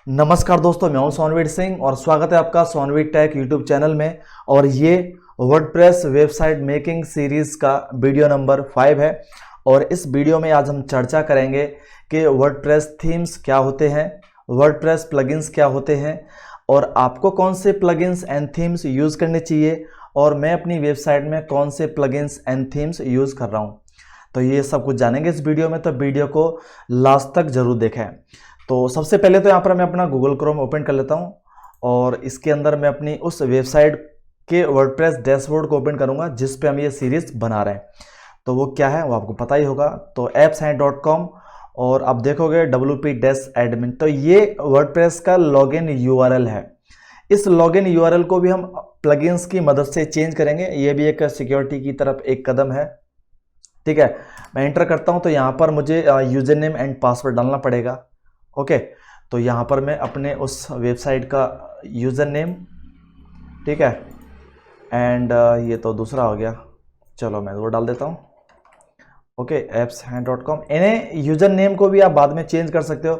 नमस्कार दोस्तों, मैं हूं सोनवीर सिंह और स्वागत है आपका सोनवीर टेक यूट्यूब चैनल में। और ये वर्डप्रेस वेबसाइट मेकिंग सीरीज का वीडियो नंबर 5 है। और इस वीडियो में आज हम चर्चा करेंगे कि वर्डप्रेस थीम्स क्या होते हैं, वर्डप्रेस प्लगइन्स क्या होते हैं और आपको कौन से प्लगइन्स एंड थीम्स यूज़ करने चाहिए और मैं अपनी वेबसाइट में कौन से प्लगइन्स एंड थीम्स यूज़ कर रहा हूँ। तो ये सब कुछ जानेंगे इस वीडियो में, तो वीडियो को लास्ट तक जरूर देखें। तो सबसे पहले तो यहाँ पर मैं अपना गूगल क्रोम ओपन कर लेता हूँ और इसके अंदर मैं अपनी उस वेबसाइट के वर्डप्रेस डैशबोर्ड को ओपन करूँगा जिस पे हम ये सीरीज बना रहे हैं। तो वो क्या है वो आपको पता ही होगा। तो appshain.com और आप देखोगे wp-admin, तो ये वर्डप्रेस का लॉगिन यूआरएल है। इस लॉगिन यूआरएल को भी हम प्लगइन्स की मदद से चेंज करेंगे। ये भी एक सिक्योरिटी की तरफ एक कदम है, ठीक है। मैं एंटर करता हूँ तो यहाँ पर मुझे यूजर नेम एंड पासवर्ड डालना पड़ेगा। ओके, तो यहाँ पर मैं अपने उस वेबसाइट का यूज़र नेम, ठीक है, एंड ये तो दूसरा हो गया, चलो मैं वो डाल देता हूँ। Okay, appshain.com। इन्हें यूज़र नेम को भी आप बाद में चेंज कर सकते हो,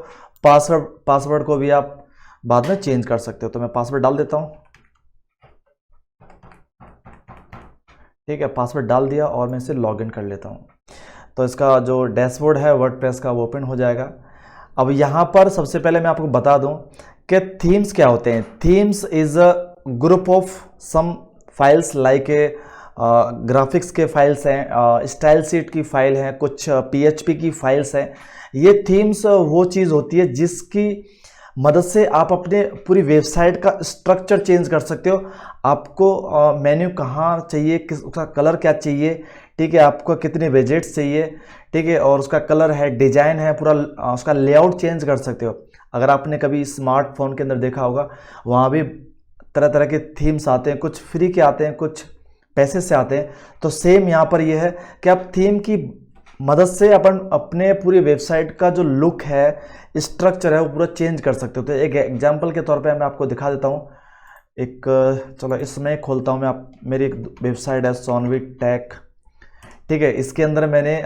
पासवर्ड को भी आप बाद में चेंज कर सकते हो। तो मैं पासवर्ड डाल देता हूँ, ठीक है, पासवर्ड डाल दिया और मैं इसे लॉगिन कर लेता हूँ। तो इसका जो डैशबोर्ड है वर्डप्रेस का वो ओपन हो जाएगा। अब यहाँ पर सबसे पहले मैं आपको बता दूं कि थीम्स क्या होते हैं। Themes is a group of some files like graphics के फाइल्स हैं, स्टाइल शीट की फाइल है, कुछ PHP की फाइल्स हैं। ये थीम्स वो चीज़ होती है जिसकी मदद से आप अपने पूरी वेबसाइट का स्ट्रक्चर चेंज कर सकते हो। आपको मेन्यू कहाँ चाहिए, किस उसका कलर क्या चाहिए, ठीक है, आपको कितने विजेट्स चाहिए, ठीक है, और उसका कलर है, डिजाइन है, पूरा उसका लेआउट चेंज कर सकते हो। अगर आपने कभी स्मार्टफोन के अंदर देखा होगा, वहाँ भी तरह तरह के थीम्स आते हैं, कुछ फ्री के आते हैं, कुछ पैसे से आते हैं। तो सेम यहाँ पर ये है कि आप थीम की मदद से अपन अपने पूरी वेबसाइट का जो लुक है, स्ट्रक्चर है, वो पूरा चेंज कर सकते हो। तो एक एग्जाम्पल के तौर पे मैं आपको दिखा देता हूँ। चलो इसमें खोलता हूँ मैं, मेरी एक वेबसाइट है सोनवीर टेक, ठीक है। इसके अंदर मैंने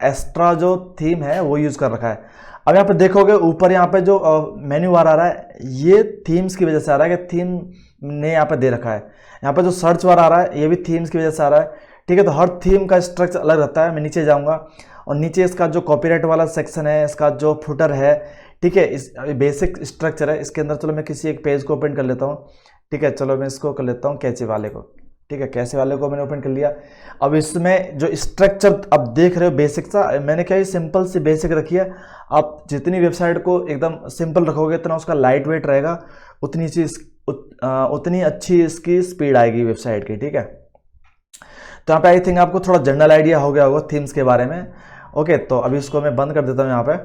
एक्स्ट्रा जो थीम है वो यूज़ कर रखा है। अब यहाँ पे देखोगे ऊपर यहाँ पे जो मेन्यू बार आ रहा है, ये थीम्स की वजह से आ रहा है कि थीम ने यहाँ पे दे रखा है। यहाँ पे जो सर्च बार आ रहा है ये भी थीम्स की वजह से आ रहा है, ठीक है। तो हर थीम का स्ट्रक्चर अलग रहता है। मैं नीचे जाऊँगा और नीचे इसका जो कॉपीराइट वाला सेक्शन है, इसका जो फुटर है, ठीक है, इस बेसिक स्ट्रक्चर है इसके अंदर। चलो मैं किसी एक पेज को ओपन कर लेता हूँ, ठीक है। चलो मैं इसको कर लेता हूँ कैचे वाले को, ठीक है, कैसे वाले को मैंने ओपन कर लिया। अब इसमें जो स्ट्रक्चर अब देख रहे हो बेसिक सा, मैंने क्या सिंपल सी बेसिक रखी है। आप जितनी वेबसाइट को एकदम सिंपल रखोगे इतना उसका लाइट वेट रहेगा, उतनी अच्छी इसकी स्पीड आएगी वेबसाइट की, ठीक है। तो यहाँ पे आई थिंक आपको थोड़ा जनरल आइडिया हो गया होगा थीम्स के बारे में। ओके, तो अभी इसको मैं बंद कर देता हूँ यहाँ पे।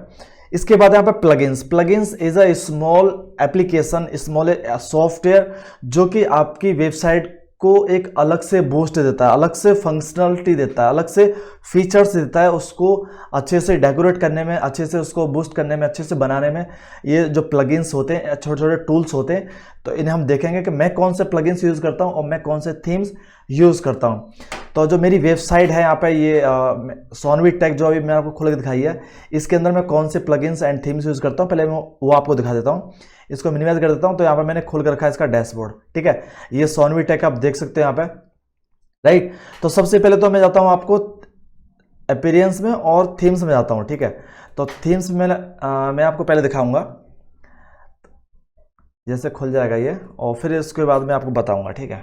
इसके बाद यहाँ पे plugins is a small application, small software जो कि आपकी वेबसाइट को एक अलग से बूस्ट देता है, अलग से फंक्शनलिटी देता है, अलग से फीचर्स देता है, उसको अच्छे से डेकोरेट करने में, अच्छे से उसको बूस्ट करने में, अच्छे से बनाने में। ये जो प्लगइन्स होते हैं, छोटे छोटे टूल्स होते हैं, तो इन्हें हम देखेंगे कि मैं कौन से प्लगइन्स यूज़ करता हूँ और मैं कौन से थीम्स यूज़ करता हूँ। तो जो मेरी वेबसाइट है यहाँ पे, ये सोनवीर टेक जो अभी मैंने आपको खोल के दिखाई है, इसके अंदर मैं कौन से प्लगइन्स एंड थीम्स यूज़ करता हूँ पहले मैं वो आपको दिखा देता हूँ। इसको मिनिमाइज कर देता हूँ। तो यहाँ पे मैंने खोल कर रखा है इसका डैशबोर्ड, ठीक है। ये सोनवीर टेक आप देख सकते हो यहाँ पे, राइट। तो सबसे पहले तो मैं जाता हूँ आपको अपीयरेंस में और थीम्स में जाता हूँ, ठीक है। तो थीम्स में मैं आपको पहले दिखाऊंगा, जैसे खुल जाएगा ये, और फिर इसके बाद मैं आपको बताऊंगा, ठीक है।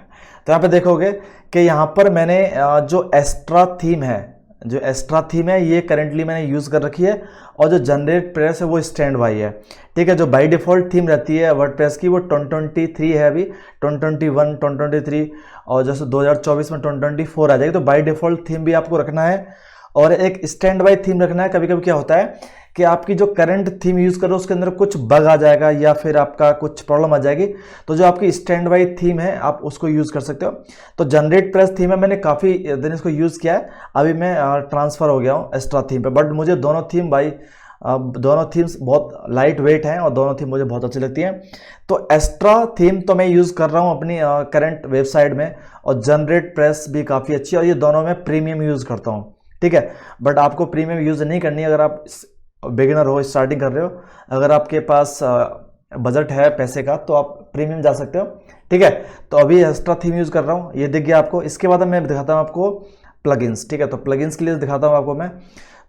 तो यहाँ पे देखोगे कि यहाँ पर मैंने जो एक्स्ट्रा थीम है ये करेंटली मैंने यूज़ कर रखी है, और जो जनरेट प्रेस है वो स्टैंड बाई है, ठीक है। जो बाय डिफ़ॉल्ट थीम रहती है वर्डप्रेस की वो 2023 है, अभी 2021, 2023, और जैसे 2024 में 2024 आ जाएगी। तो बाय डिफ़ॉल्ट थीम भी आपको रखना है और एक स्टैंड बाई थीम रखना है। कभी कभी क्या होता है कि आपकी जो करंट थीम यूज़ करो उसके अंदर कुछ बग आ जाएगा या फिर आपका कुछ प्रॉब्लम आ जाएगी, तो जो आपकी स्टैंड बाई थीम है आप उसको यूज़ कर सकते हो। तो जनरेट प्रेस थीम है, मैंने काफ़ी दिन इसको यूज़ किया है, अभी मैं ट्रांसफ़र हो गया हूँ एक्स्ट्रा थीम पे। बट मुझे दोनों थीम्स बहुत लाइट वेट हैं और दोनों थीम मुझे बहुत अच्छी लगती हैं। तो एक्स्ट्रा थीम तो मैं यूज़ कर रहा हूँ अपनी करंट वेबसाइट में, और जनरेट प्रेस भी काफ़ी अच्छी है, और ये दोनों में प्रीमियम यूज़ करता हूँ, ठीक है। बट आपको प्रीमियम यूज़ नहीं करनी है अगर आप बिगिनर हो, स्टार्टिंग कर रहे हो। अगर आपके पास बजट है पैसे का तो आप प्रीमियम जा सकते हो, ठीक है। तो अभी एक्स्ट्रा थीम यूज़ कर रहा हूँ, ये दिख गया आपको। इसके बाद मैं दिखाता हूँ आपको प्लगइन्स, ठीक है। तो प्लगइन्स के लिए दिखाता हूँ आपको मैं।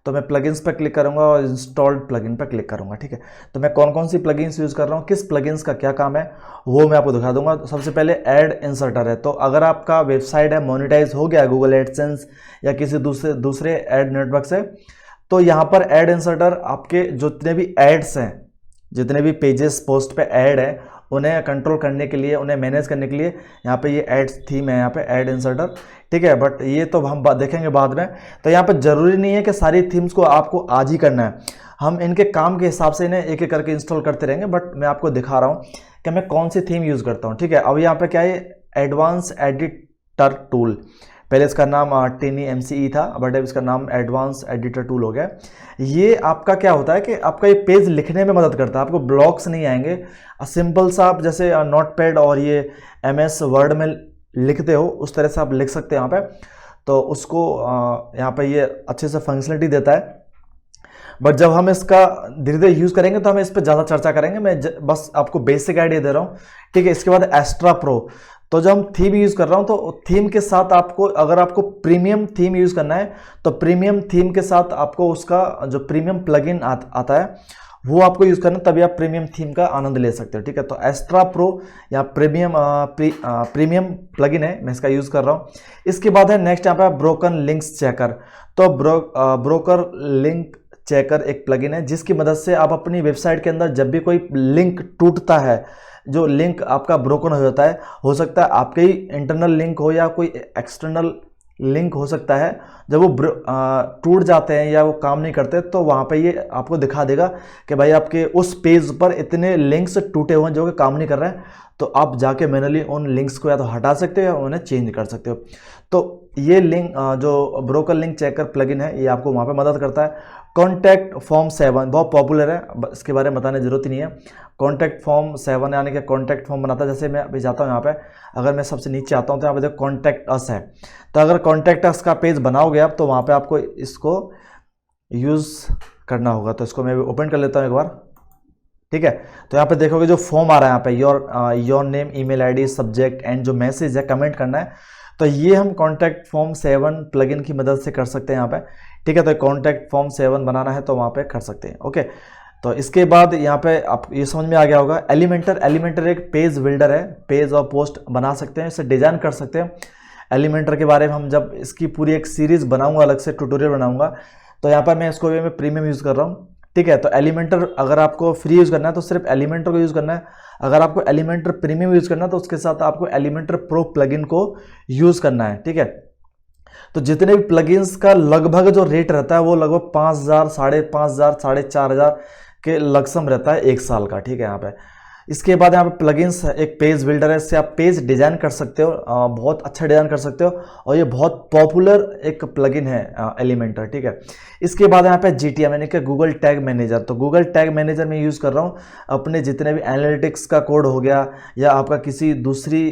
तो मैं प्लगइन्स पर क्लिक करूंगा और इंस्टॉल्ड प्लगइन पर क्लिक करूंगा, ठीक है। तो मैं कौन कौन सी प्लगइन्स यूज़ कर रहा हूँ, किस प्लगइन्स का क्या काम है, वो मैं आपको दिखा दूंगा। तो सबसे पहले ऐड इंसर्टर है। तो अगर आपका वेबसाइट है मोनेटाइज हो गया गूगल एडसेंस या किसी दूसरे ऐड नेटवर्क से, तो यहाँ पर ऐड इंसर्टर आपके जितने भी एड्स हैं, जितने भी पेजेस पोस्ट पे ऐड है, उन्हें कंट्रोल करने के लिए, उन्हें मैनेज करने के लिए यहाँ पे ये ऐड थीम है, यहाँ पे ऐड इंसर्टर, ठीक है। बट ये तो हम देखेंगे बाद में। तो यहाँ पे ज़रूरी नहीं है कि सारी थीम्स को आपको आज ही करना है, हम इनके काम के हिसाब से इन्हें एक एक करके इंस्टॉल करते रहेंगे। बट मैं आपको दिखा रहा हूँ कि मैं कौन सी थीम यूज़ करता हूँ, ठीक है। अब यहाँ पे क्या है, एडवांस एडिटर टूल, पहले इसका नाम टिनी MCE था, बट अब इसका नाम एडवांस एडिटर टूल हो गया। ये आपका क्या होता है कि आपका ये पेज लिखने में मदद करता है, आपको ब्लॉक्स नहीं आएंगे। सिंपल सा आप जैसे नोटपैड और ये MS वर्ड में लिखते हो, उस तरह से आप लिख सकते हैं यहाँ पे। तो उसको यहाँ पे ये अच्छे से फंक्शनलिटी देता है। बट जब हम इसका धीरे धीरे यूज़ करेंगे तो हम इस पर ज़्यादा चर्चा करेंगे, मैं बस आपको बेसिक आइडिया दे रहा हूँ, ठीक है। इसके बाद एक्स्ट्रा प्रो, तो जब हम थीम यूज़ कर रहा हूँ तो थीम के साथ आपको, अगर आपको प्रीमियम थीम यूज़ करना है तो प्रीमियम थीम के साथ आपको उसका जो प्रीमियम प्लगइन आता है वो आपको यूज़ करना, तभी आप प्रीमियम थीम का आनंद ले सकते हो, ठीक है। तो एक्स्ट्रा प्रो या प्रीमियम प्लगइन है, मैं इसका यूज़ कर रहा हूँ। इसके बाद है नेक्स्ट यहाँ पे ब्रोकन लिंक्स चेकर। तो ब्रोकर लिंक चेकर एक प्लगइन है जिसकी मदद से आप अपनी वेबसाइट के अंदर जब भी कोई लिंक टूटता है, जो लिंक आपका ब्रोकन हो जाता है, हो सकता है आपके ही इंटरनल लिंक हो या कोई एक्सटर्नल लिंक हो सकता है, जब वो टूट जाते हैं या वो काम नहीं करते, तो वहाँ पे ये आपको दिखा देगा कि भाई आपके उस पेज पर इतने लिंक्स टूटे हुए हैं जो कि काम नहीं कर रहे हैं। तो आप जाके मैनुअली उन लिंक्स को या तो हटा सकते हो या उन्हें चेंज कर सकते हो। तो ये लिंक जो ब्रोकर लिंक चेकर प्लगइन है, ये आपको वहाँ पे मदद करता है। कॉन्टैक्ट फॉर्म 7 बहुत पॉपुलर है, इसके बारे में बताने की जरूरत ही नहीं है। कॉन्टैक्ट फॉर्म 7 यानी कि कॉन्टैक्ट फॉर्म बनाता है। जैसे मैं अभी जाता हूँ यहाँ पे, अगर मैं सबसे नीचे आता हूँ तो यहाँ पे देखो कॉन्टैक्ट अस है। तो अगर कॉन्टैक्ट अस का पेज बनाओगे आप, तो वहाँ पे आपको इसको यूज़ करना होगा। तो इसको मैं ओपन कर लेता हूँ एक बार, ठीक है। तो यहाँ पे देखोगे जो फॉर्म आ रहा है यहाँ पे, your name, email ID, subject and जो मैसेज है, कमेंट करना है। तो ये हम कॉन्टैक्ट फॉर्म 7 प्लगइन की मदद से कर सकते हैं यहाँ पे, ठीक है। तो कॉन्टैक्ट फॉर्म 7 बनाना है तो वहाँ पे कर सकते हैं, ओके। तो इसके बाद यहाँ पे आप ये समझ में आ गया होगा, एलिमेंटर एक पेज बिल्डर है, पेज और पोस्ट बना सकते हैं, इसे डिजाइन कर सकते हैं। एलिमेंटर के बारे में हम जब इसकी पूरी एक सीरीज बनाऊंगा, अलग से ट्यूटोरियल बनाऊंगा, तो यहाँ पर मैं इसको मैं प्रीमियम यूज़ कर रहा हूँ, ठीक है। तो एलिमेंटर अगर आपको फ्री यूज़ करना है तो सिर्फ एलिमेंटर को यूज़ करना है। अगर आपको एलिमेंटर प्रीमियम यूज़ करना है तो उसके साथ आपको एलिमेंटर प्रो प्लगइन को यूज़ करना है, ठीक है। तो जितने भी प्लगइन्स का लगभग जो रेट रहता है वो लगभग 5,000, 5,500, 4,500 के लमसम रहता है एक साल का, ठीक है यहाँ पे। इसके बाद यहाँ पे प्लगइन्स एक पेज बिल्डर है, इससे आप पेज डिजाइन कर सकते हो, बहुत अच्छा डिजाइन कर सकते हो, और ये बहुत पॉपुलर एक प्लगइन है एलिमेंटर, ठीक है। इसके बाद यहाँ पे GTM यानी कि गूगल टैग मैनेजर। तो गूगल टैग मैनेजर में यूज़ कर रहा हूँ अपने जितने भी एनालिटिक्स का कोड हो गया या आपका किसी दूसरी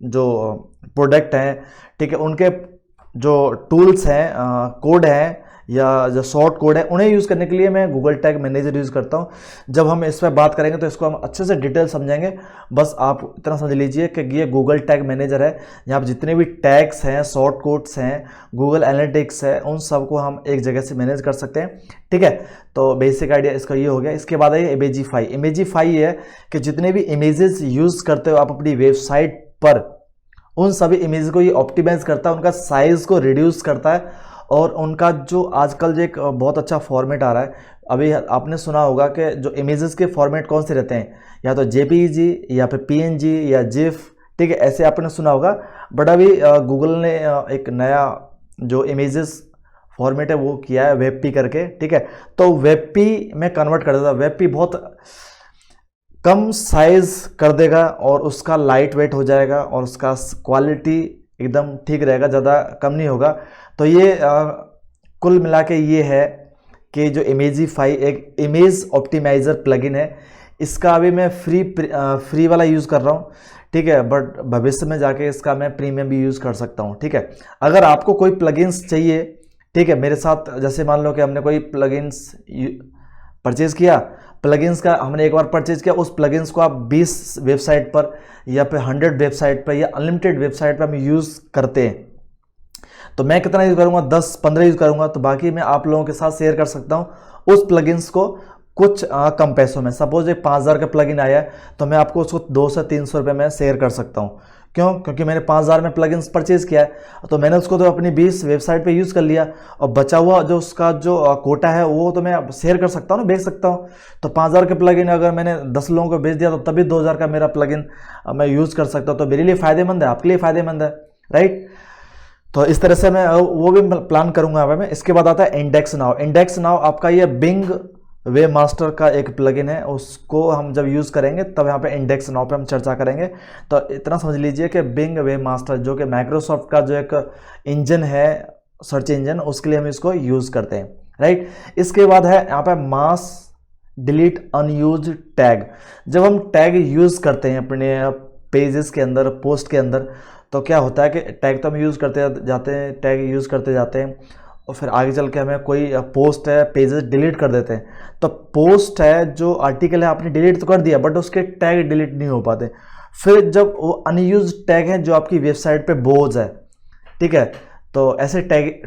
जो प्रोडक्ट हैं, ठीक है, उनके जो टूल्स हैं, कोड हैं या जो शॉर्ट कोड है, उन्हें यूज़ करने के लिए मैं गूगल टैग मैनेजर यूज़ करता हूँ। जब हम इस पर बात करेंगे तो इसको हम अच्छे से डिटेल समझेंगे, बस आप इतना समझ लीजिए कि ये गूगल टैग मैनेजर है। यहाँ पर जितने भी टैग्स हैं, शॉर्ट कोड्स हैं, गूगल एनालिटिक्स है, उन सब को हम एक जगह से मैनेज कर सकते हैं, ठीक है। तो बेसिक आइडिया इसका ये हो गया। इसके बाद है इमेजिफाई। इमेजिफाई ये है कि जितने भी इमेजेस यूज़ करते हो आप अपनी वेबसाइट पर, उन सभी इमेज को ये ऑप्टिमाइज करता है, उनका साइज को रिड्यूस करता है, और उनका जो आजकल जो एक बहुत अच्छा फॉर्मेट आ रहा है, अभी आपने सुना होगा कि जो इमेजेस के फॉर्मेट कौन से रहते हैं, या तो JPEG या फिर PNG या GIF, ठीक है, ऐसे आपने सुना होगा। बट अभी गूगल ने एक नया जो इमेजेस फॉर्मेट है वो किया है, WebP करके, ठीक है। तो WebP में कन्वर्ट कर देता है। WebP बहुत कम साइज कर देगा और उसका लाइट वेट हो जाएगा और उसका क्वालिटी एकदम ठीक रहेगा, ज़्यादा कम नहीं होगा। तो ये कुल मिला के ये है कि जो इमेजिफाई एक इमेज ऑप्टिमाइज़र प्लगइन है, इसका अभी मैं फ्री वाला यूज़ कर रहा हूँ, ठीक है। बट भविष्य में जाके इसका मैं प्रीमियम भी यूज़ कर सकता हूँ, ठीक है। अगर आपको कोई प्लगइन्स चाहिए, ठीक है, मेरे साथ, जैसे मान लो कि हमने कोई प्लगइन्स परचेज़ किया, प्लगइन्स का हमने एक बार परचेज किया, उस प्लगइन्स को आप 20 वेबसाइट पर या फिर 100 वेबसाइट पर या अनलिमिटेड वेबसाइट पर हम यूज़ करते हैं। तो मैं कितना यूज़ करूँगा, 10-15 यूज़ करूँगा, तो बाकी मैं आप लोगों के साथ शेयर कर सकता हूँ उस प्लगइन्स को कुछ कम पैसों में। सपोज एक 5000 का प्लगइन आया है तो मैं आपको उसको 200 से 300 रुपये में शेयर कर सकता हूँ। क्यों? क्योंकि मैंने 5000 में प्लगइन्स परचेज किया है, तो मैंने उसको तो अपनी 20 वेबसाइट पे यूज़ कर लिया, और बचा हुआ जो उसका जो कोटा है वो तो मैं शेयर कर सकता हूँ ना, बेच सकता हूँ। तो 5000 के प्लगइन अगर मैंने 10 लोगों को बेच दिया तो तभी 2000 का मेरा प्लगइन मैं यूज़ कर सकता हूँ। तो मेरे लिए फ़ायदेमंद है, आपके लिए फ़ायदेमंद है, राइट। तो इस तरह से मैं वो भी प्लान करूँगा यहाँ पे मैं। इसके बाद आता है इंडेक्स नाउ। इंडेक्स नाउ आपका ये बिंग वेब मास्टर का एक प्लगइन है, उसको हम जब यूज़ करेंगे तब यहाँ पे इंडेक्स नाउ पे हम चर्चा करेंगे। तो इतना समझ लीजिए कि बिंग वेब मास्टर जो कि माइक्रोसॉफ्ट का जो एक इंजन है, सर्च इंजन, उसके लिए हम इसको यूज़ करते हैं, राइट। इसके बाद है यहाँ पे मास डिलीट अनयूज टैग। जब हम टैग यूज़ करते हैं अपने पेजेस के अंदर, पोस्ट के अंदर, तो क्या होता है कि टैग तो हम यूज़ करते जाते हैं, टैग यूज़ करते जाते हैं, और फिर आगे चल के हमें कोई पोस्ट है, पेजेस डिलीट कर देते हैं। तो पोस्ट है, जो आर्टिकल है, आपने डिलीट तो कर दिया बट उसके टैग डिलीट नहीं हो पाते। फिर जब वो अनयूज टैग है जो आपकी वेबसाइट पे बोझ है, ठीक है, तो ऐसे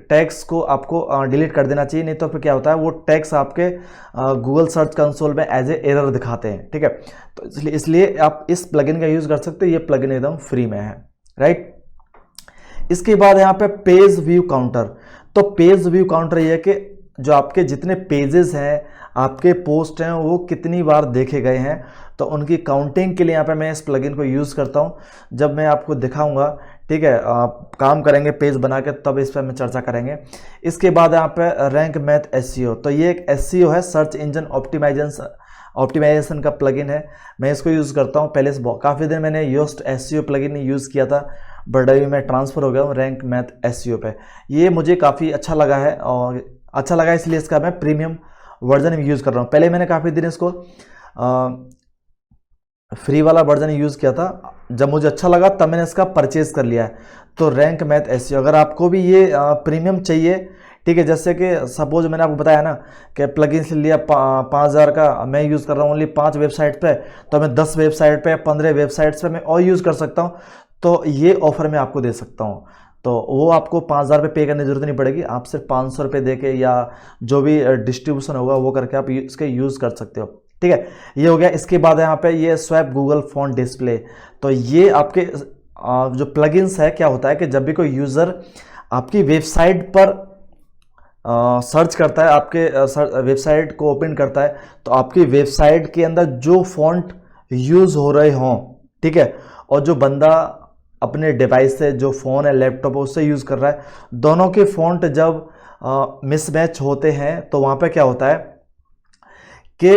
टैग्स को आपको डिलीट कर देना चाहिए, नहीं तो फिर क्या होता है वो टैग्स आपके गूगल सर्च कंसोल में एज ए एरर दिखाते हैं, ठीक है। तो इसलिए आप इस प्लगइन का यूज़ कर सकते हो, ये प्लगइन एकदम फ्री में है, राइट। इसके बाद यहाँ पे पेज व्यू काउंटर। तो पेज व्यू काउंटर ये है कि जो आपके जितने पेजेस हैं, आपके पोस्ट हैं, वो कितनी बार देखे गए हैं, तो उनकी काउंटिंग के लिए यहाँ पे मैं इस प्लगइन को यूज़ करता हूँ। जब मैं आपको दिखाऊंगा, ठीक है, आप काम करेंगे पेज बना के, तब इस पर मैं चर्चा करेंगे। इसके बाद यहाँ पे रैंक मैथ एसईओ। तो ये एक एसईओ है, सर्च इंजन ऑप्टिमाइजेशन का प्लगइन है, मैं इसको यूज़ करता हूँ। पहले से काफ़ी दिन मैंने योस्ट एसईओ प्लगइन यूज़ किया था, बट अभी मैं ट्रांसफ़र हो गया हूँ रैंक मैथ एसईओ पे। ये मुझे काफ़ी अच्छा लगा है, और अच्छा लगा इसलिए इसका मैं प्रीमियम वर्जन यूज़ कर रहा हूँ। पहले मैंने काफ़ी दिन इसको फ्री वाला वर्जन यूज़ किया था, जब मुझे अच्छा लगा तब मैंने इसका परचेज़ कर लिया है। तो रैंक मैथ एसईओ, अगर आपको भी ये प्रीमियम चाहिए, ठीक है, जैसे कि सपोज मैंने आपको बताया ना कि प्लगइन से लिया 5000 का, मैं यूज़ कर रहा हूँ ओनली 5 वेबसाइट पे, तो मैं 10 वेबसाइट पे, 15 वेबसाइट्स पे मैं और यूज़ कर सकता हूँ। तो ये ऑफ़र मैं आपको दे सकता हूँ, तो वो आपको 5000 रुपये पे करने की ज़रूरत नहीं पड़ेगी, आप सिर्फ 500 रुपये दे के या जो भी डिस्ट्रीब्यूशन होगा वो करके आप इसके यूज़ कर सकते हो, ठीक है। ये हो गया। इसके बाद यहाँ पे ये स्वैप गूगल फ़ॉन्ट डिस्प्ले। तो ये आपके जो प्लगइन्स है, क्या होता है कि जब भी कोई यूज़र आपकी वेबसाइट पर सर्च करता है, आपके वेबसाइट को ओपन करता है, तो आपकी वेबसाइट के अंदर जो फ़ॉन्ट यूज़ हो रहे हों, ठीक है, और जो बंदा अपने डिवाइस से, जो फ़ोन है, लैपटॉप है, उससे यूज़ कर रहा है, दोनों के फ़ॉन्ट जब मिसमैच होते हैं तो वहाँ पे क्या होता है कि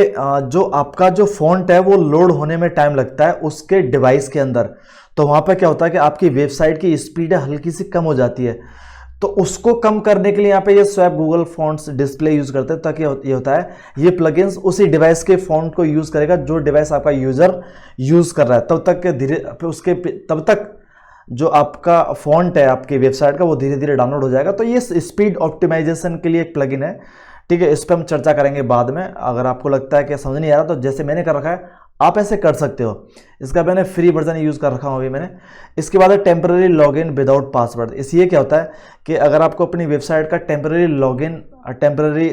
जो आपका जो फ़ॉन्ट है वो लोड होने में टाइम लगता है उसके डिवाइस के अंदर। तो वहाँ पे क्या होता है कि आपकी वेबसाइट की स्पीड हल्की सी कम हो जाती है। तो उसको कम करने के लिए यहाँ पे ये swap Google fonts display use करते हैं, ताकि ये होता है ये प्लगइन्स उसी डिवाइस के फॉन्ट को यूज़ करेगा जो डिवाइस आपका यूज़र यूज़ कर रहा है, तब तक जो आपका फॉन्ट है आपकी वेबसाइट का वो धीरे धीरे डाउनलोड हो जाएगा। तो ये स्पीड ऑप्टिमाइजेशन के लिए एक प्लगइन है, ठीक है। इस पर हम चर्चा करेंगे बाद में। अगर आपको लगता है कि समझ नहीं आ रहा तो जैसे मैंने कर रखा है आप ऐसे कर सकते हो। इसका मैंने फ्री वर्जन यूज़ कर रखा हूँ अभी मैंने। इसके बाद है टेम्पररी लॉगिन विदाउट पासवर्ड। इसलिए क्या होता है कि अगर आपको अपनी वेबसाइट का टेम्पररी लॉगिन, टेम्पररी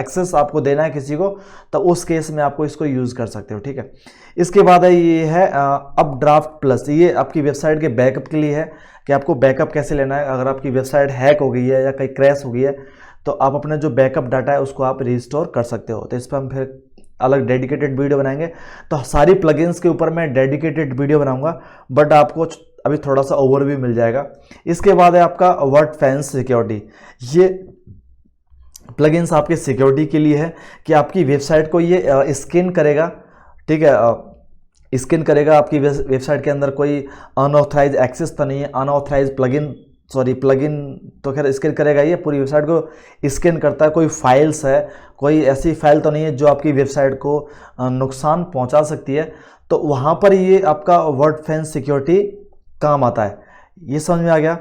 एक्सेस आपको देना है किसी को, तो उस केस में आपको इसको यूज़ कर सकते हो, ठीक है। इसके बाद है ये है अपड्राफ्ट प्लस। ये आपकी वेबसाइट के बैकअप के लिए है कि आपको बैकअप कैसे लेना है। अगर आपकी वेबसाइट हैक हो गई है या कहीं क्रैश हो गई है तो आप अपना जो बैकअप डाटा है उसको आप रिस्टोर कर सकते हो। तो इस पर हम फिर अलग डेडिकेटेड वीडियो बनाएंगे। तो सारी प्लगइन्स के ऊपर मैं डेडिकेटेड वीडियो बनाऊंगा, बट आपको अभी थोड़ा सा ओवरव्यू मिल जाएगा। इसके बाद है आपका वर्डफेंस सिक्योरिटी। ये प्लगइन्स आपके सिक्योरिटी के लिए है कि आपकी वेबसाइट को ये स्कैन करेगा, ठीक है, स्कैन करेगा आपकी वेबसाइट के अंदर कोई अनऑथराइज एक्सेस तो नहीं है, अनऑथराइज प्लगइन तो खैर स्कैन करेगा। ये पूरी वेबसाइट को स्कैन करता है, कोई फाइल्स है, कोई ऐसी फाइल तो नहीं है जो आपकी वेबसाइट को नुकसान पहुंचा सकती है, तो वहाँ पर ये आपका वर्डफेंस सिक्योरिटी काम आता है। ये समझ में आ गया,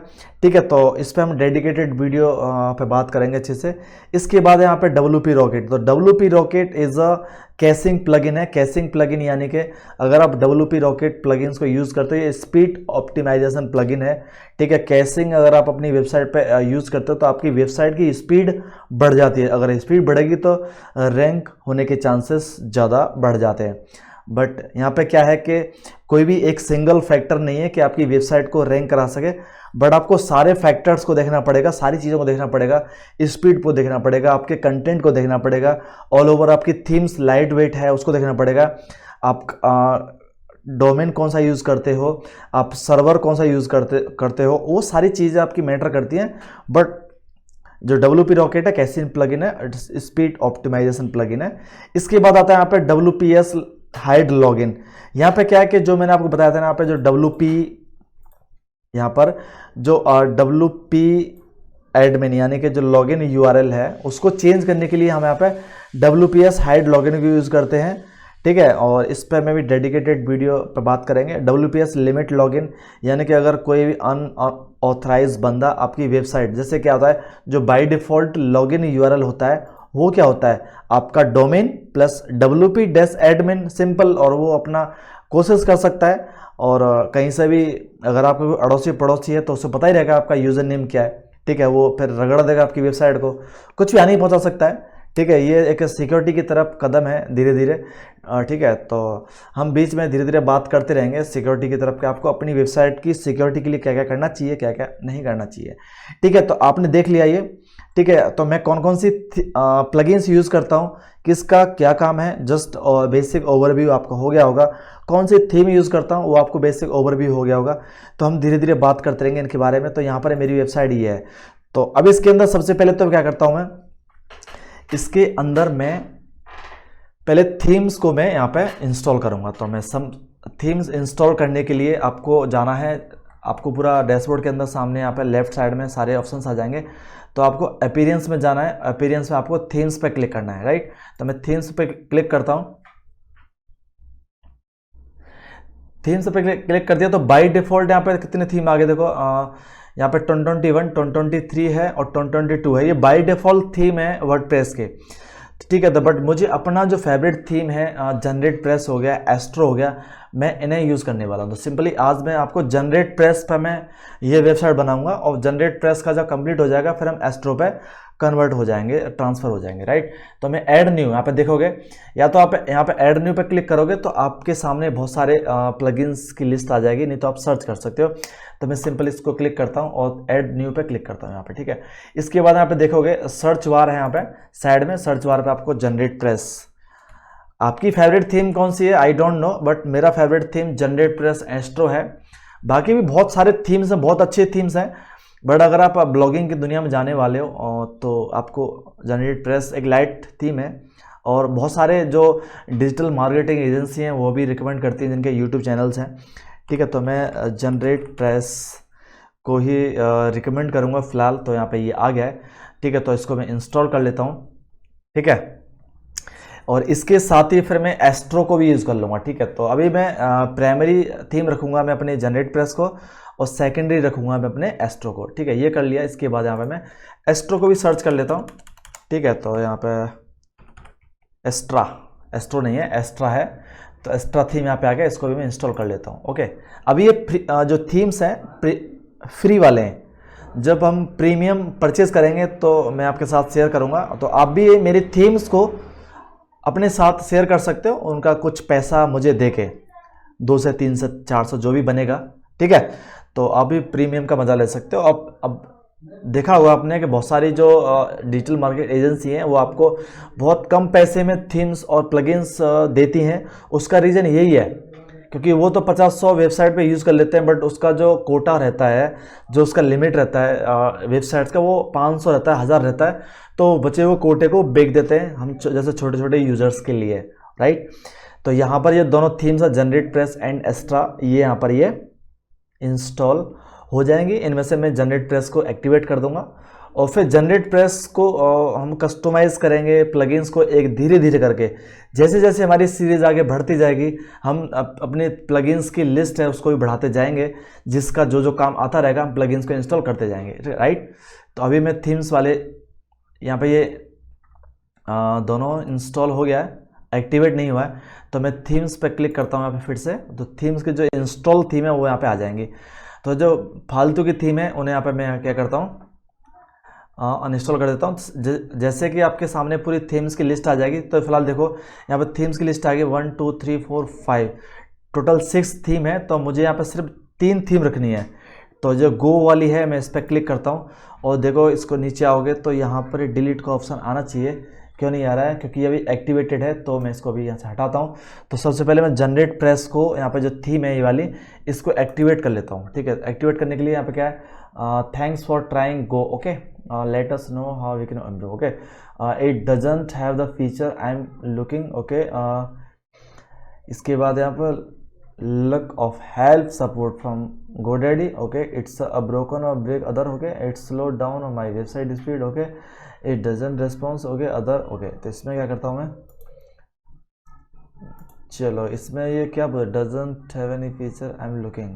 ठीक है। तो इस पे हम डेडिकेटेड वीडियो पे बात करेंगे अच्छे से। इसके बाद यहाँ पे WP रॉकेट। तो WP rocket is a caching plugin है। कैशिंग प्लगइन यानी कि अगर आप WP रॉकेट प्लगइन्स को यूज़ करते हो, ये स्पीड ऑप्टिमाइजेशन प्लगइन है, ठीक है। कैशिंग अगर आप अपनी वेबसाइट पे यूज़ करते हो तो आपकी वेबसाइट की स्पीड बढ़ जाती है। अगर स्पीड बढ़ेगी तो रैंक होने के चांसेस ज़्यादा बढ़ जाते हैं। बट यहाँ पे क्या है कि कोई भी एक सिंगल फैक्टर नहीं है कि आपकी वेबसाइट को रैंक करा सके, बट आपको सारे फैक्टर्स को देखना पड़ेगा, सारी चीज़ों को देखना पड़ेगा, स्पीड को देखना पड़ेगा, आपके कंटेंट को देखना पड़ेगा, ऑल ओवर आपकी थीम्स लाइट वेट है उसको देखना पड़ेगा, आप डोमेन कौन सा यूज़ करते हो, आप सर्वर कौन सा यूज़ करते हो, वो सारी चीज़ें आपकी मैटर करती हैं। बट जो WP रॉकेट है कैशिंग प्लगइन है, स्पीड ऑप्टिमाइजेशन प्लगइन है। इसके बाद आता है यहाँ पे WPS हाइड लॉगिन। यहाँ पे क्या है कि जो मैंने आपको बताया था ना, यहाँ पे जो WP, यहाँ पर जो WP एडमिन यानी कि जो लॉगिन URL है उसको चेंज करने के लिए हम यहाँ पे WPS हाइड लॉगिन को यूज़ करते हैं, ठीक है। और इस पर मैं भी डेडिकेटेड वीडियो पे बात करेंगे। WPS लिमिट लॉगिन यानी कि अगर कोई भी अनऑथराइज बंदा आपकी वेबसाइट, जैसे क्या होता है जो बाय डिफ़ॉल्ट लॉगिन URL होता है वो क्या होता है आपका डोमेन प्लस WP-admin सिंपल, और वो अपना कोशिश कर सकता है और कहीं से भी अगर आपका कोई अड़ोसी पड़ोसी है तो उसे पता ही रहेगा आपका यूज़र नेम क्या है, ठीक है। वो फिर रगड़ देगा आपकी वेबसाइट को, कुछ भी हानि पहुंचा सकता है, ठीक है। ये एक सिक्योरिटी की तरफ कदम है धीरे धीरे, ठीक है। तो हम बीच में धीरे धीरे बात करते रहेंगे सिक्योरिटी की तरफ कि आपको अपनी वेबसाइट की सिक्योरिटी के लिए क्या क्या करना चाहिए, क्या क्या नहीं करना चाहिए, ठीक है। तो आपने देख लिया ये, ठीक है। तो मैं कौन कौन सी प्लगइन्स यूज़ करता हूँ, किसका क्या काम है, जस्ट बेसिक ओवरव्यू आपको हो गया होगा। कौन सी थीम यूज़ करता हूँ वो आपको बेसिक ओवरव्यू हो गया होगा। तो हम धीरे धीरे बात करते रहेंगे इनके बारे में। तो यहाँ पर मेरी वेबसाइट ये है। तो अब इसके अंदर सबसे पहले तो क्या करता हूँ मैं, इसके अंदर मैं पहले थीम्स को मैं यहाँ पे इंस्टॉल करूँगा। तो मैं सब थीम्स इंस्टॉल करने के लिए आपको जाना है, आपको पूरा डैशबोर्ड के अंदर सामने यहाँ पे लेफ्ट साइड में सारे ऑप्शंस आ जाएंगे। तो आपको अपीयरेंस में जाना है, अपीयरेंस में आपको थीम्स पे क्लिक करना है, राइट। तो मैं थीम्स पे क्लिक करता हूँ। थीम्स पे क्लिक कर दिया तो बाय डिफॉल्ट यहाँ पे कितने थीम आ गए देखो, यहाँ पे 2021, 2023 है और 2022 है। ये बाय डिफॉल्ट थीम है वर्डप्रेस के, ठीक है। तो बट मुझे अपना जो फेवरेट थीम है जनरेट प्रेस हो गया, एस्ट्रो हो गया, मैं इन्हें यूज़ करने वाला हूँ। तो सिंपली आज मैं आपको जनरेट प्रेस पर मैं ये वेबसाइट बनाऊंगा और जनरेट प्रेस का जब कंप्लीट हो जाएगा फिर हम एस्ट्रो पे कन्वर्ट हो जाएंगे, ट्रांसफ़र हो जाएंगे, राइट। तो मैं ऐड न्यू यहाँ पे देखोगे, या तो आप यहाँ पे ऐड न्यू पे क्लिक करोगे तो आपके सामने बहुत सारे प्लगइन्स की लिस्ट आ जाएगी, नहीं तो आप सर्च कर सकते हो। तो मैं सिंपल इसको क्लिक करता हूँ और ऐड न्यू पे क्लिक करता हूँ यहाँ पे, ठीक है। इसके बाद यहाँ पे देखोगे सर्च बार है, यहाँ पे साइड में सर्च बार पे आपको जनरेट प्रेस, आपकी फेवरेट थीम कौन सी है आई डोंट नो, बट मेरा favourite theme generate press astro है। बाकी भी बहुत सारे थीम्स हैं, बहुत अच्छे थीम्स हैं, बट अगर आप ब्लॉगिंग की दुनिया में जाने वाले हो तो आपको जनरेट प्रेस एक लाइट थीम है। और बहुत सारे जो डिजिटल मार्केटिंग एजेंसी हैं वो भी रिकमेंड करती हैं, जिनके यूट्यूब चैनल्स हैं, ठीक है। तो मैं जनरेट प्रेस को ही रिकमेंड करूँगा फ़िलहाल। तो यहाँ पे ये आ गया है, ठीक है। तो इसको मैं इंस्टॉल कर लेता हूँ, ठीक है। और इसके साथ ही फिर मैं एस्ट्रो को भी यूज़ कर लूँगा, ठीक है। तो अभी मैं प्राइमरी थीम रखूँगा मैं अपने जनरेट प्रेस को और सेकेंडरी रखूँगा मैं अपने एस्ट्रो को, ठीक है। ये कर लिया। इसके बाद यहाँ पे मैं एस्ट्रो को भी सर्च कर लेता हूँ, ठीक है। तो यहाँ पे एस्ट्रो नहीं है, एस्ट्रा है। तो एस्ट्रा थीम यहाँ पे आ गया, इसको भी मैं इंस्टॉल कर लेता हूँ, ओके। अभी ये जो थीम्स हैं फ्री वाले हैं, जब हम प्रीमियम परचेज करेंगे तो मैं आपके साथ शेयर करूँगा। तो आप भी मेरी थीम्स को अपने साथ शेयर कर सकते हो, उनका कुछ पैसा मुझे दे के 200 से 300 400 जो भी बनेगा, ठीक है। तो आप भी प्रीमियम का मज़ा ले सकते हो। अब देखा होगा आपने कि बहुत सारी जो डिजिटल मार्केट एजेंसी हैं वो आपको बहुत कम पैसे में थीम्स और प्लगइन्स देती हैं। उसका रीज़न यही है क्योंकि वो तो 50-100 वेबसाइट पे यूज़ कर लेते हैं, बट उसका जो कोटा रहता है, जो उसका लिमिट रहता है वेबसाइट्स का, वो 500 रहता है, 1000 रहता है। तो बचे हुए कोटे को बेच देते हैं हम जैसे छोटे छोटे यूज़र्स के लिए, राइट। तो यहाँ पर ये दोनों थीम्स है जनरेट प्रेस एंड एस्ट्रा, ये यहाँ पर ये इंस्टॉल हो जाएंगी। इनमें से मैं जनरेट प्रेस को एक्टिवेट कर दूंगा और फिर जनरेट प्रेस को हम कस्टमाइज़ करेंगे प्लगइन्स को एक धीरे धीरे करके। जैसे जैसे हमारी सीरीज़ आगे बढ़ती जाएगी हम अपने प्लगइन्स की लिस्ट है उसको भी बढ़ाते जाएंगे, जिसका जो जो काम आता रहेगा हम प्लगइन्स को इंस्टॉल करते जाएंगे, राइट। तो अभी मैं थीम्स वाले यहाँ पे ये दोनों इंस्टॉल हो गया है, एक्टिवेट नहीं हुआ है, तो मैं थीम्स पे क्लिक करता हूँ यहाँ पे फिर से। तो थीम्स की जो इंस्टॉल थीम है वो यहाँ पे आ जाएंगी। तो जो फालतू की थीम है उन्हें यहाँ पे मैं क्या करता हूँ, अनइंस्टॉल कर देता हूँ। जैसे कि आपके सामने पूरी थीम्स की लिस्ट आ जाएगी। तो फिलहाल देखो यहाँ पे थीम्स की लिस्ट आ गई 1 2 3 4 5, टोटल 6 थीम है। तो मुझे यहाँ पे सिर्फ 3 थीम रखनी है। तो जो गो वाली है मैं इस पर क्लिक करता हूँ और देखो इसको नीचे आओगे तो यहाँ पर डिलीट का ऑप्शन आना चाहिए। क्यों नहीं आ रहा है? क्योंकि ये अभी एक्टिवेटेड है। तो मैं इसको अभी यहाँ से हटाता हूँ। तो सबसे पहले मैं जनरेट प्रेस को यहाँ पे जो थीम है ये वाली इसको एक्टिवेट कर लेता हूँ। ठीक है, एक्टिवेट करने के लिए यहाँ पे क्या है, thanks for trying go, okay, let us know how we can improve, okay, it doesn't have the feature I am looking, okay. इसके बाद यहाँ पर lack of help support from GoDaddy, okay, it's a broken or break other, okay, it's slow down on my website speed, okay, it doesn't response, okay, other, okay. तो इसमें क्या करता हूँ मैं, चलो इसमें ये क्या बोला, doesn't have any feature I am looking,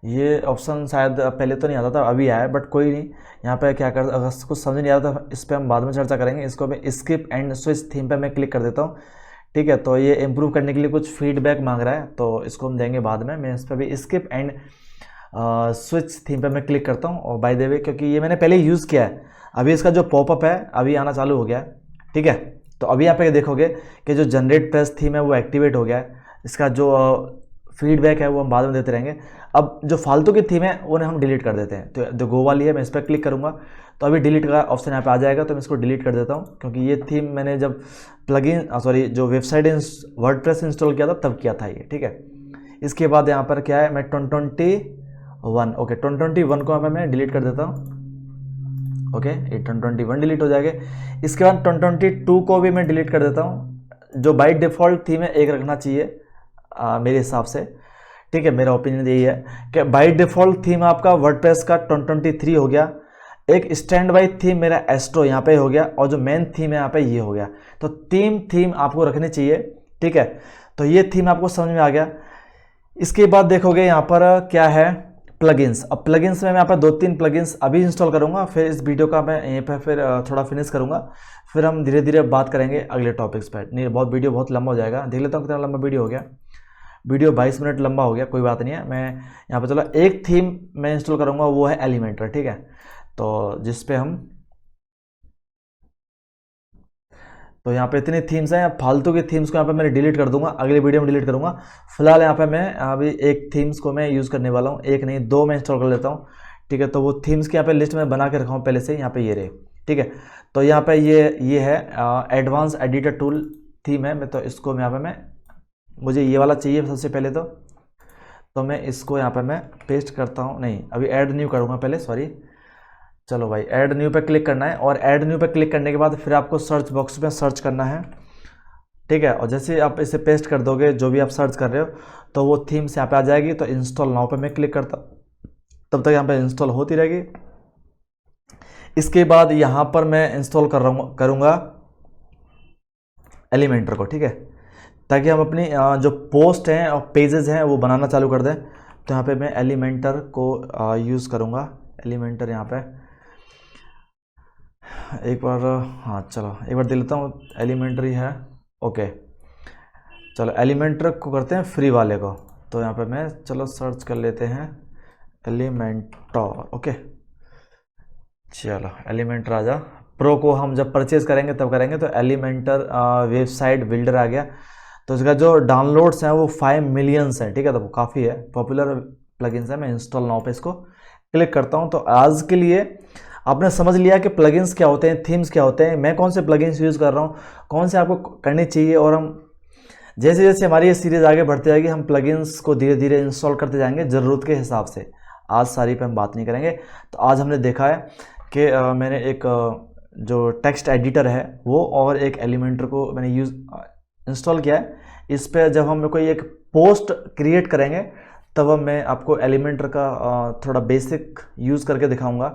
ये ऑप्शन शायद पहले तो नहीं आता था, अभी आया है, बट कोई नहीं। यहाँ पे क्या कर, अगर कुछ समझ नहीं आता तो इस पर हम बाद में चर्चा करेंगे। इसको मैं स्किप एंड स्विच थीम पे मैं क्लिक कर देता हूँ। ठीक है, तो ये इम्प्रूव करने के लिए कुछ फीडबैक मांग रहा है, तो इसको हम देंगे बाद में। मैं इस पर भी स्किप एंड स्विच थीम पे मैं क्लिक करता हूँ। और बाय द वे क्योंकि ये मैंने पहले यूज़ किया है, अभी इसका जो पॉपअप है अभी आना चालू हो गया है। ठीक है, तो अभी यहाँ पे देखोगे कि जो जनरेट प्रेस थीम है वो एक्टिवेट हो गया है। इसका जो फीडबैक है वो हम बाद में देते रहेंगे। अब जो फालतू की थीम है उन्हें हम डिलीट कर देते हैं। तो जो गो वाली है मैं इस पर क्लिक करूँगा तो अभी डिलीट का ऑप्शन यहाँ पे आ जाएगा, तो मैं इसको डिलीट कर देता हूँ। क्योंकि ये थीम मैंने जब जो वेबसाइट वर्डप्रेस इंस्टॉल किया था तब किया था ये। ठीक है, इसके बाद यहाँ पर क्या है, मैं 2021, ओके, 2021 को यहाँ पर मैं डिलीट कर देता हूँ। ओके, ये 2021 डिलीट हो जाएगा। इसके बाद 2022 को भी मैं डिलीट कर देता हूँ। जो बाय डिफ़ॉल्ट थीम है एक रखना चाहिए मेरे हिसाब से। ठीक है, मेरा ओपिनियन यही है कि बाय डिफ़ॉल्ट थीम आपका वर्डप्रेस का 2023 हो गया। एक स्टैंड बाई थीम मेरा एस्ट्रो यहाँ पे हो गया, और जो मेन थीम है यहाँ पे ये हो गया। तो थीम आपको रखनी चाहिए। ठीक है, तो ये थीम आपको समझ में आ गया। इसके बाद देखोगे यहाँ पर क्या है, प्लगइन्स। अब प्लगइन्स में मैं यहाँ पर 2-3 प्लगइन्स अभी इंस्टॉल करूँगा, फिर इस वीडियो का मैं यहीं पर फिर थोड़ा फिनिश करूँगा। फिर हम धीरे धीरे बात करेंगे अगले टॉपिक्स पर। नहीं, वीडियो बहुत लंबा हो जाएगा। देख लेता हूँ कितना लंबा वीडियो हो गया। वीडियो 22 मिनट लंबा हो गया, कोई बात नहीं है। मैं यहाँ पे चलो एक थीम मैं इंस्टॉल करूँगा, वो है एलिमेंटर। ठीक है, तो जिस पे हम, तो यहाँ पे इतनी थीम्स हैं, फालतू की थीम्स को यहाँ पे मैं डिलीट कर दूंगा, अगले वीडियो में डिलीट करूँगा। फिलहाल यहाँ पे मैं अभी एक थीम्स को मैं यूज़ करने वाला हूँ, एक नहीं 2 मैं इंस्टॉल कर लेता हूँ। ठीक है, तो वो थीम्स की यहाँ पे लिस्ट में बना के रखा हूँ पहले से, यहाँ पे ये रहे। ठीक है, तो यहाँ पे ये है एडवांस एडिटर टूल थीम है। मैं तो इसको यहाँ पे मुझे ये वाला चाहिए सबसे पहले। तो मैं इसको यहाँ पे मैं पेस्ट करता हूँ, नहीं अभी ऐड न्यू करूँगा पहले, सॉरी। चलो भाई, ऐड न्यू पे क्लिक करना है, और ऐड न्यू पे क्लिक करने के बाद फिर आपको सर्च बॉक्स में सर्च करना है। ठीक है, और जैसे आप इसे पेस्ट कर दोगे जो भी आप सर्च कर रहे हो, तो वो थीम्स यहाँ पे आ जाएगी। तो इंस्टॉल नाउ पे मैं क्लिक करता, तब तक यहाँ पे इंस्टॉल होती रहेगी। इसके बाद यहाँ पर मैं इंस्टॉल करूँगा एलिमेंटर को। ठीक है, ताकि हम अपनी जो पोस्ट हैं और पेजेस हैं वो बनाना चालू कर दें। तो यहाँ पे मैं एलिमेंटर को यूज़ करूँगा। एलिमेंटर यहाँ पे एक बार, हाँ चलो एक बार दे लेता हूँ, एलिमेंटर ही है। ओके, चलो एलिमेंटर को करते हैं फ्री वाले को। तो यहाँ पे मैं चलो सर्च कर लेते हैं एलिमेंटर। ओके, चलो एलिमेंटर आ जा। प्रो को हम जब परचेज करेंगे तब करेंगे। तो एलिमेंटर वेबसाइट बिल्डर आ गया। तो इसका जो डाउनलोड्स हैं वो 5 मिलियंस हैं। ठीक है, तो वो काफ़ी है, पॉपुलर प्लगइन्स है। मैं इंस्टॉल नाउ पे इसको क्लिक करता हूँ। तो आज के लिए आपने समझ लिया कि प्लगइन्स क्या होते हैं, थीम्स क्या होते हैं, मैं कौन से प्लगइन्स यूज़ कर रहा हूँ, कौन से आपको करने चाहिए। और हम जैसे जैसे हमारी ये सीरीज़ आगे बढ़ती जाएगी हम प्लगइन्स को धीरे धीरे इंस्टॉल करते जाएंगे ज़रूरत के हिसाब से। आज सारी पे हम बात नहीं करेंगे। तो आज हमने देखा है कि मैंने एक जो टेक्स्ट एडिटर है वो और एक एलिमेंटर को मैंने इंस्टॉल किया है। इस पर जब हम कोई एक पोस्ट क्रिएट करेंगे तब मैं आपको एलिमेंटर का थोड़ा बेसिक यूज़ करके दिखाऊंगा।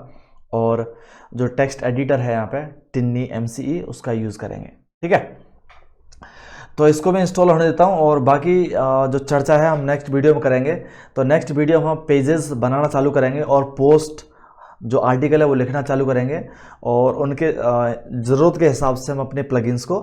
और जो टेक्स्ट एडिटर है यहाँ पे टिन्नी MCE उसका यूज़ करेंगे। ठीक है, तो इसको मैं इंस्टॉल होने देता हूँ और बाकी जो चर्चा है हम नेक्स्ट वीडियो में करेंगे। तो नेक्स्ट वीडियो में हम पेजेस बनाना चालू करेंगे और पोस्ट जो आर्टिकल है वो लिखना चालू करेंगे और उनके ज़रूरत के हिसाब से हम अपने प्लगइन्स को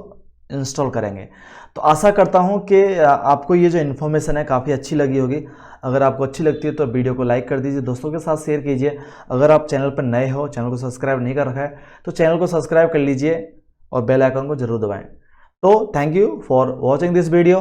इंस्टॉल करेंगे। तो आशा करता हूँ कि आपको ये जो इन्फॉर्मेशन है काफ़ी अच्छी लगी होगी। अगर आपको अच्छी लगती है तो वीडियो को लाइक कर दीजिए, दोस्तों के साथ शेयर कीजिए। अगर आप चैनल पर नए हो, चैनल को सब्सक्राइब नहीं कर रखा है तो चैनल को सब्सक्राइब कर लीजिए और बेल आइकन को जरूर दबाएं। तो thank you for watching this video.